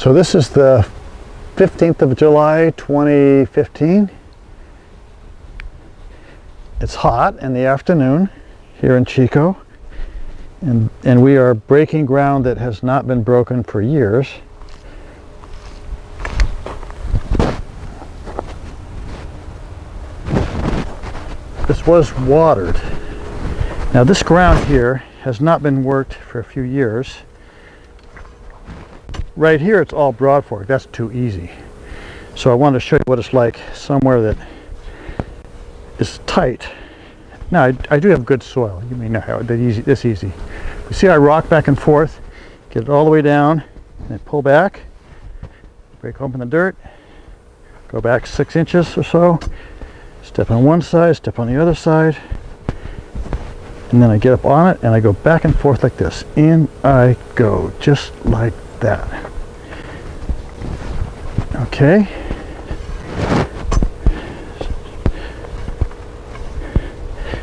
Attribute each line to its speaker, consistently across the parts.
Speaker 1: So this is the 15th of July 2015. It's hot in the afternoon here in Chico, and we are breaking ground that has not been broken for years. This was watered. Now this ground here has not been worked for a few years. Right here it's all Broadfork. That's too easy. So I wanted to show you what it's like somewhere that is tight. Now I do have good soil. You may not have it this easy. You see I rock back and forth, get it all the way down, and then pull back, break open the dirt, go back 6 inches or so, step on one side, step on the other side, and then I get up on it and I go back and forth like this. In I go, just like that. Okay.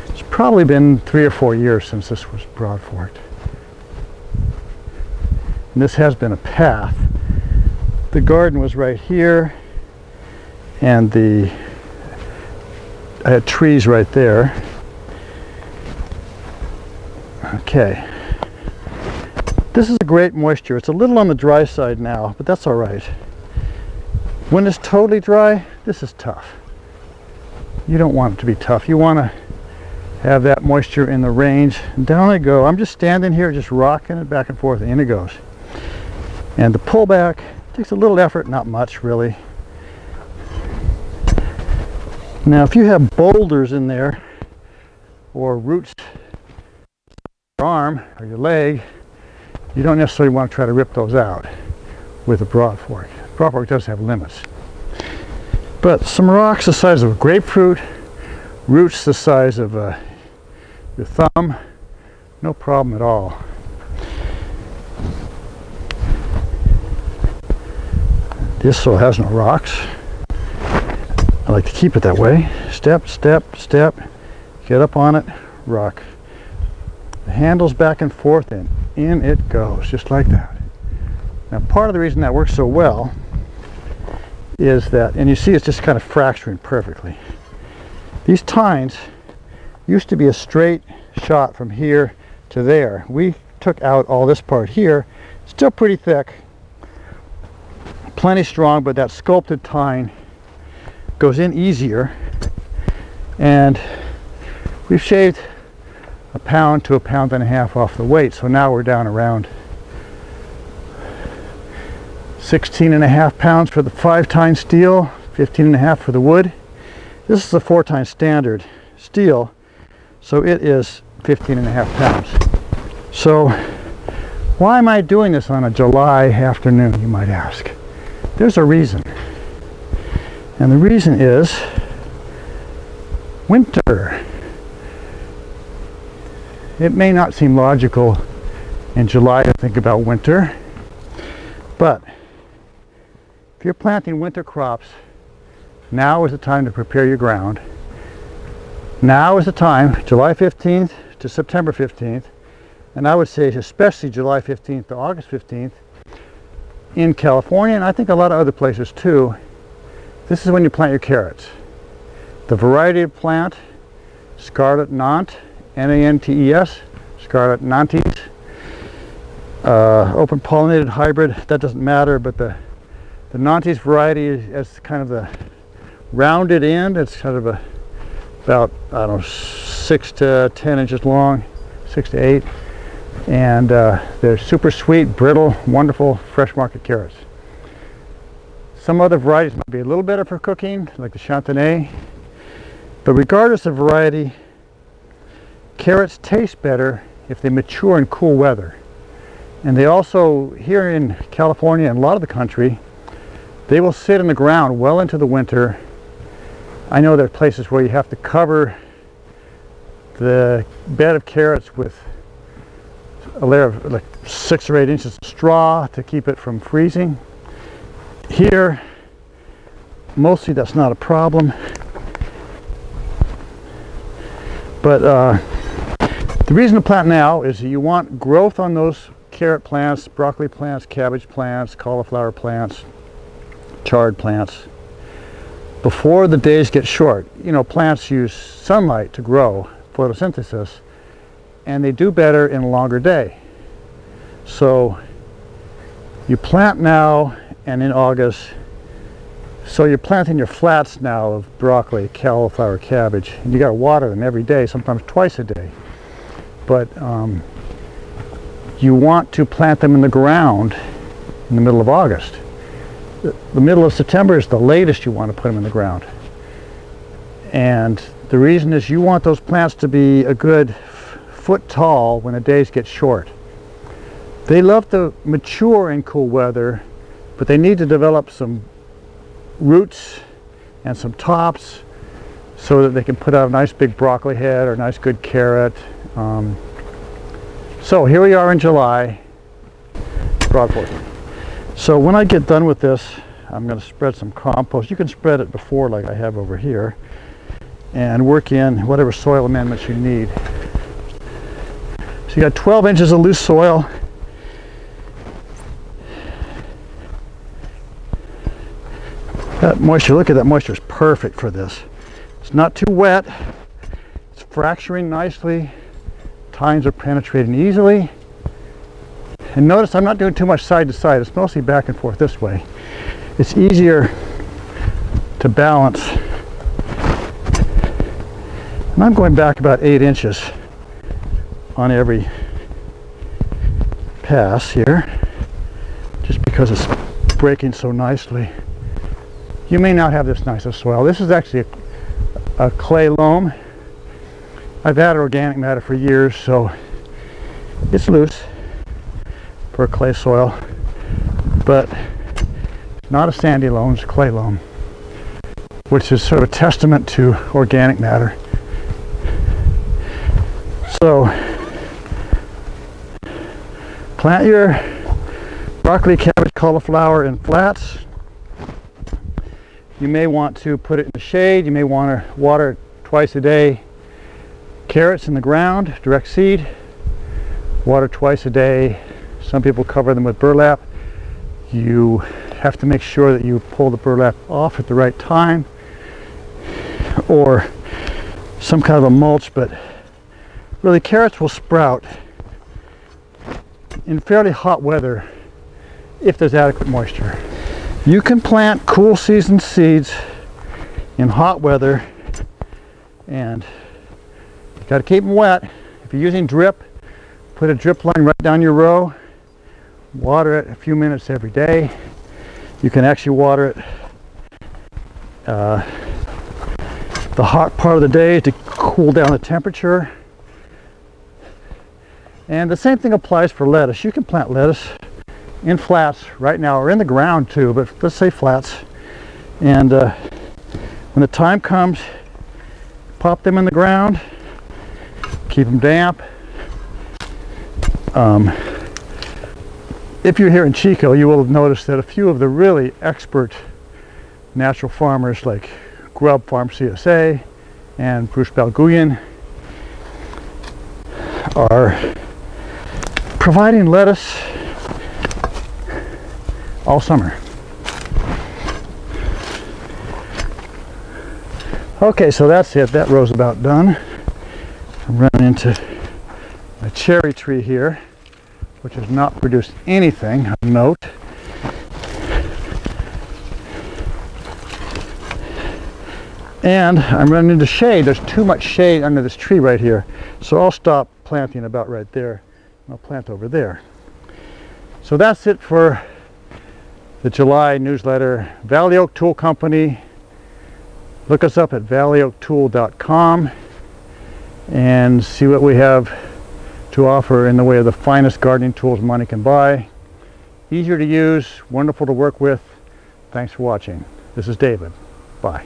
Speaker 1: It's probably been 3 or 4 years since this was Broadforked. And this has been a path. The garden was right here, and I had trees right there. Okay. This is a great moisture. It's a little on the dry side now, but that's all right. When it's totally dry, this is tough. You don't want it to be tough. You want to have that moisture in the range. And down I go. I'm just standing here, just rocking it back and forth, and in it goes. And the pullback takes a little effort, not much really. Now if you have boulders in there, or roots in your arm or your leg, you don't necessarily want to try to rip those out with a Broadfork. Broadfork does have limits. But some rocks the size of a grapefruit, roots the size of your thumb, no problem at all. This soil has no rocks. I like to keep it that way. Step, step, step, get up on it, rock. The handle's back and forth, and in it goes, just like that. Now part of the reason that works so well is that, and you see it's just kind of fracturing perfectly. These tines used to be a straight shot from here to there. We took out all this part here, still pretty thick, plenty strong, but that sculpted tine goes in easier, and we've shaved 1 pound to 1.5 pounds off the weight, so now we're down around 16.5 pounds for the 5-tine steel, 15.5 for the wood. This is a 4-tine standard steel, so it is 15.5 pounds. So why am I doing this on a July afternoon, you might ask? There's a reason, and the reason is winter. It may not seem logical in July to think about winter, but if you're planting winter crops, now is the time to prepare your ground. Now is the time, July 15th to September 15th, and I would say especially July 15th to August 15th in California, and I think a lot of other places too. This is when you plant your carrots. The variety of plant, Scarlet Nantes, Nantes, Scarlet Nantes, open pollinated hybrid, that doesn't matter, but the Nantes variety is kind of the rounded end. It's kind of about, I don't know, 6 to 10 inches long, 6 to 8, and they're super sweet, brittle, wonderful fresh market carrots. Some other varieties might be a little better for cooking, like the Chantenay, but regardless of variety, carrots taste better if they mature in cool weather. And they also, here in California and a lot of the country, they will sit in the ground well into the winter. I know there are places where you have to cover the bed of carrots with a layer of like 6 or 8 inches of straw to keep it from freezing. Here, mostly that's not a problem. But the reason to plant now is that you want growth on those carrot plants, broccoli plants, cabbage plants, cauliflower plants, chard plants. Before the days get short, you know, plants use sunlight to grow, photosynthesis, and they do better in a longer day. So you plant now and in August, so you're planting your flats now of broccoli, cauliflower, cabbage, and you got to water them every day, sometimes twice a day. But you want to plant them in the ground in the middle of August. The middle of September is the latest you want to put them in the ground. And the reason is you want those plants to be a good foot tall when the days get short. They love to mature in cool weather, but they need to develop some roots and some tops so that they can put out a nice big broccoli head or a nice good carrot. So here we are in July, Broadforking. So when I get done with this, I'm going to spread some compost. You can spread it before like I have over here and work in whatever soil amendments you need. So you got 12 inches of loose soil. That moisture, look at that moisture, is perfect for this. It's not too wet. It's fracturing nicely. Tines are penetrating easily. And notice I'm not doing too much side to side. It's mostly back and forth this way. It's easier to balance. And I'm going back about 8 inches on every pass here, just because it's breaking so nicely. You may not have this nice of soil. This is actually a clay loam. I've added organic matter for years, so it's loose for a clay soil, but it's not a sandy loam, it's a clay loam, which is sort of a testament to organic matter. So plant your broccoli, cabbage, cauliflower in flats. You may want to put it in the shade. You may want to water it twice a day. Carrots in the ground, direct seed, water twice a day. Some people cover them with burlap. You have to make sure that you pull the burlap off at the right time, or some kind of a mulch, but really carrots will sprout in fairly hot weather if there's adequate moisture. You can plant cool season seeds in hot weather, and you got to keep them wet. If you're using drip, put a drip line right down your row. Water it a few minutes every day. You can actually water it the hot part of the day to cool down the temperature. And the same thing applies for lettuce. You can plant lettuce in flats right now, or in the ground too, but let's say flats. And when the time comes, pop them in the ground, keep them damp. If you're here in Chico, you will have noticed that a few of the really expert natural farmers like Grau Farm CSA and Bruce Balguyan are providing lettuce all summer. Okay, so that's it. That row's about done. I'm running into a cherry tree here, which has not produced anything of note. And I'm running into shade. There's too much shade under this tree right here. So I'll stop planting about right there. I'll plant over there. So that's it for the July newsletter. Valley Oak Tool Company. Look us up at valleyoaktool.com and see what we have to offer in the way of the finest gardening tools money can buy. Easier to use, wonderful to work with. Thanks for watching. This is David. Bye.